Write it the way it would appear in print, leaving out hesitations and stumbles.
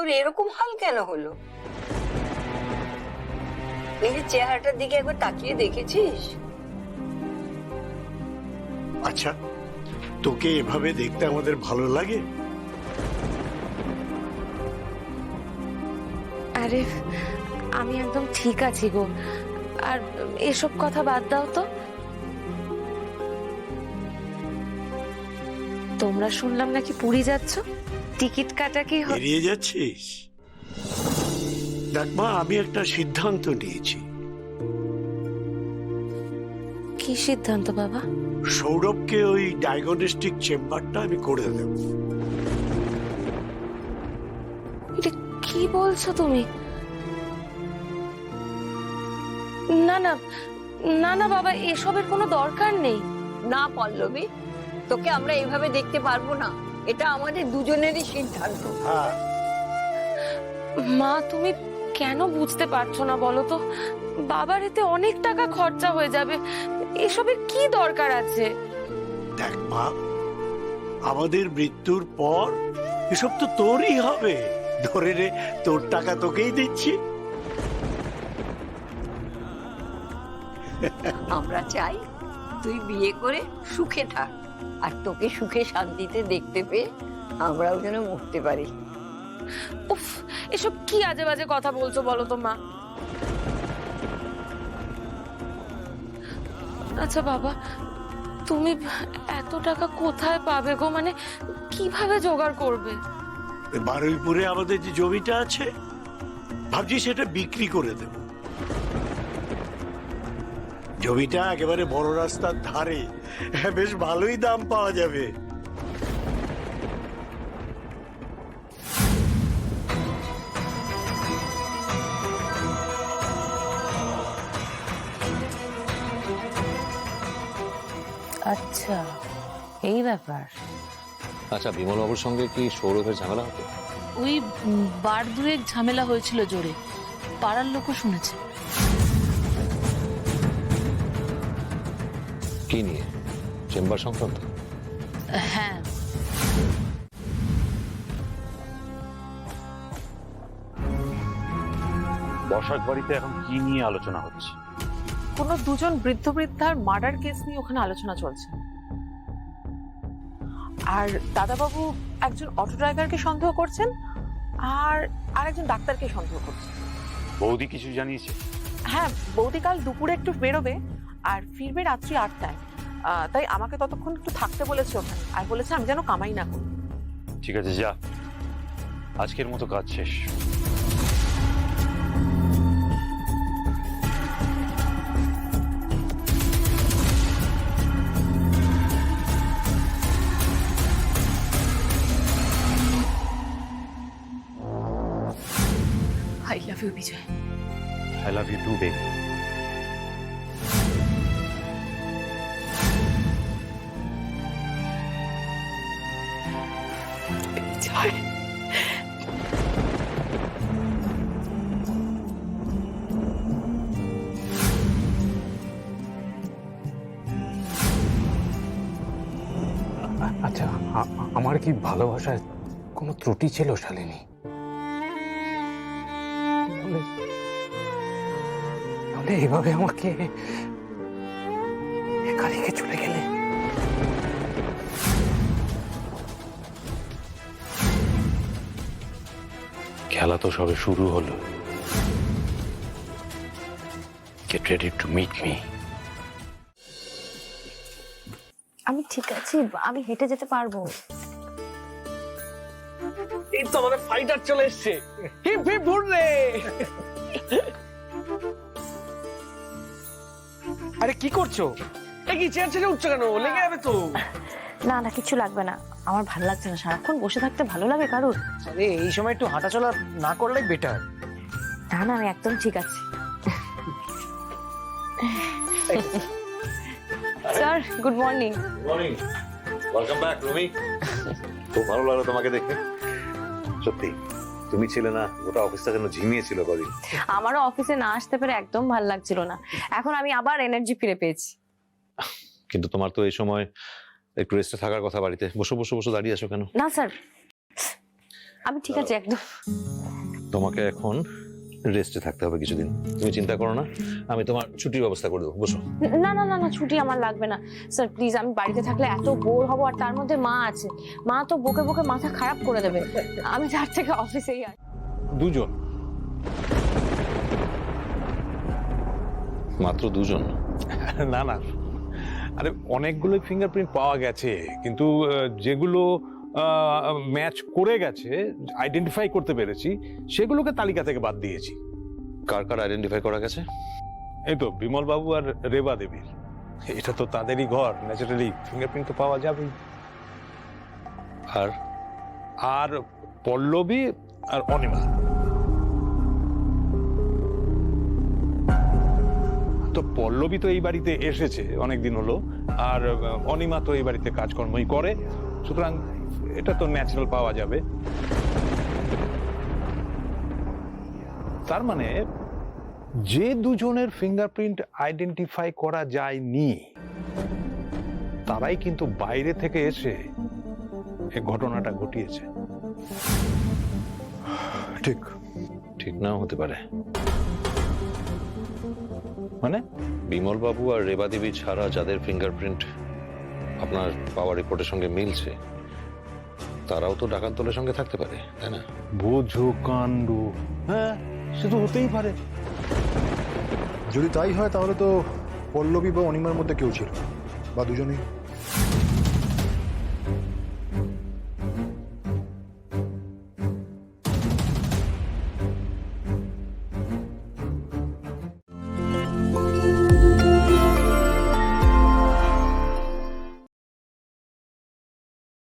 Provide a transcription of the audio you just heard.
তোর এরকম হাল কেন হলো? নিজের চেহারাটার দিকে একবার তাকিয়ে দেখেছিস? আচ্ছা, তোকে এভাবে দেখতে আমাদের ভালো লাগে? আরে আমি একদম ঠিক আছি গো। আর এসব কথা বাদ দাও তো। তোমরা শুনলাম নাকি পুরী যাচ্ছ, টিকিট কাটা কি এড়িয়ে যাচ্ছিস? দেখ মা, আমি একটা সিদ্ধান্ত নিয়েছি। কি সিদ্ধান্ত বাবা? সৌরভকে ওই ডায়াগনস্টিক চেম্বারটা আমি করে দেব। এটা কি বলছো তুমি? না না না না বাবা, এসবের কোনো দরকার নেই। না পল্লবী, তোকে আমরা এইভাবে দেখতে পারবো না। এটা আমাদের দুজনেরই সিদ্ধান্ত। হ্যাঁ, মা তুমি কেন বুঝতে পারছো না বলো তো? বাবার এতে অনেক টাকা খরচা হয়ে যাবে, এসবের কি দরকার আছে? দেখ মা, আমাদের মৃত্যুর পর এসব তো তোরই হবে। ধরে রে, তোর টাকা তোকেই দিচ্ছি। আমরা চাই তুই বিয়ে করে সুখে থাক, আর তোকে সুখে শান্তিতে দেখতে পেয়ে আমরাও যেন মরতে পারি। উফ, এসব কি আজে বাজে কথা বলছো বলো তো মা? আচ্ছা বাবা, তুমি এত টাকা কোথায় পাবে গো? মানে কিভাবে জোগাড় করবে? বারুইপুরে আমাদের যে জমিটা আছে, ভাবছি সেটা বিক্রি করে দেব। জমিটা একেবারে বড় রাস্তার ধারে, বেশ ভালোই দাম পাওয়া যাবে। আচ্ছা, এই ব্যাপার। আচ্ছা, বিমলবাবুর সঙ্গে কি সৌরভের ঝামেলা হতো? ওই বার দুয়েক ঝামেলা হয়েছিল জোরে, পাড়ার লোকও শুনেছে। কি নিয়ে? চেম্বার সংক্রান্ত? হ্যাঁ, বসাক বাড়িতে এখন কি নিয়ে আলোচনা হচ্ছে? কোনো দুজন বৃদ্ধ বৃদ্ধার মার্ডার কেস নিয়ে ওখানে আলোচনা চলছে। আর দাদাবাবু একজন অটো ড্রাইভারকে সন্দেহ করছেন, আর আরেকজন ডাক্তারকে সন্দেহ করছেন। বৌদি কিছু জানিয়েছে? হ্যাঁ, বৌদি কাল দুপুরে একটু বেরোবে আর ফিরবে রাত্রি 8টায়। তাই আমাকে ততক্ষণ একটু থাকতে বলেছে ওখানে, আর বলেছে আমি যেন কামাই না করি। ঠিক আছে, যা, আজকের মতো কাজ শেষ। I love you Bijoy. I love you too baby. আচ্ছা, আমার কি ভালোবাসায় কোনো ত্রুটি ছিল শালিনী? তাহলে এইভাবে আমাকে একা রেখে চলে গেলে? খেলা তো সবে শুরু হলো। Get ready to meet me. আমি ঠিক আছি, আমি হেঁটে যেতে পারবো। এই তো আমাদের ফাইটার চলে এসছে। Hip hip hooray! আরে কি করছো? এই কি চেয়ার ছেড়ে উঠছো কেন? লেগে যাবে তো। না না, কিছু লাগবে না, আমার ভালো লাগছে না। সারাক্ষণ বসে থাকতে ভালো লাগে কারোর? আরে এই সময় একটু হাঁটাচলা না করলেই বেটার। না না, আমি একদম ঠিক আছি। Sir, good morning. Morning, welcome back Rumi. খুব ভালো লাগলো তোমাকে দেখে। সত্যি তুমি ছিলে না, গোটা অফিসটা যেন ঝিমিয়েছিল কদিন। আমারও অফিসে না আসতে পেরে একদম ভালো লাগছিল না। এখন আমি আবার এনার্জি ফিরে পেয়েছি। কিন্তু তোমার তো এই সময় একটু রেস্টে থাকার কথা। বাড়িতে বসো বসো বসো, দাঁড়িয়ে আছো কেন? না স্যার, আমি ঠিক আছে একদম। তোমাকে এখন রেস্টে থাকতে হবে কিছুদিন, তুমি চিন্তা করো না, আমি তোমার ছুটির ব্যবস্থা করে দেবো, বসো। না না না না, ছুটি আমার লাগবে না স্যার, প্লিজ। আমি বাড়িতে থাকলে এত বোর হব, আর তার মধ্যে মা আছে, মা তো বকে বকে মাথা খারাপ করে দেবে। আমি তার থেকে অফিসেই আছি। দুজন? মাত্র দুজন? না না, আরে অনেকগুলো ফিঙ্গারপ্রিন্ট পাওয়া গেছে, কিন্তু যেগুলো ম্যাচ করে গেছে, আইডেন্টিফাই করতে পেরেছি, সেগুলোকে তালিকা থেকে বাদ দিয়েছি। কার কার আইডেন্টিফাই করা গেছে? এই তো বিমল বাবু আর রেবা দেবীর। এটা তো তাদেরই ঘর, ন্যাচারালি ফিঙ্গারপ্রিন্ট তো পাওয়া যাবেই। আর আর পল্লবী আর অনিমা। তো পল্লবী তো এই বাড়িতে এসেছে অনেকদিন হলো, আর অনিমা তো এই বাড়িতে কাজকর্মই করে, সুতরাং এটা তো ন্যাচারাল পাওয়া যাবে। তার মানে যে দুজনের ফিঙ্গারপ্রিন্ট আইডেন্টিফাই করা যায়নি, তারাই কিন্তু বাইরে থেকে এসে এই ঘটনাটা ঘটিয়েছে। ঠিক ঠিক নাও হতে পারে। মানে বিমল বাবু আর রেবা দেবী ছাড়া যাদের ফিঙ্গারপ্রিন্ট আপনার পাওয়ার রিপোর্টের সঙ্গে মিলছে, তারাও তো ডাকাত দলের সঙ্গে থাকতে পারে, তাই না? বোঝো কাণ্ড। হ্যাঁ, সে তো হতেই পারে। যদি তাই হয় তাহলে তো পল্লবী বা অনিমার মধ্যে কেউ ছিল, বা দুজনেই।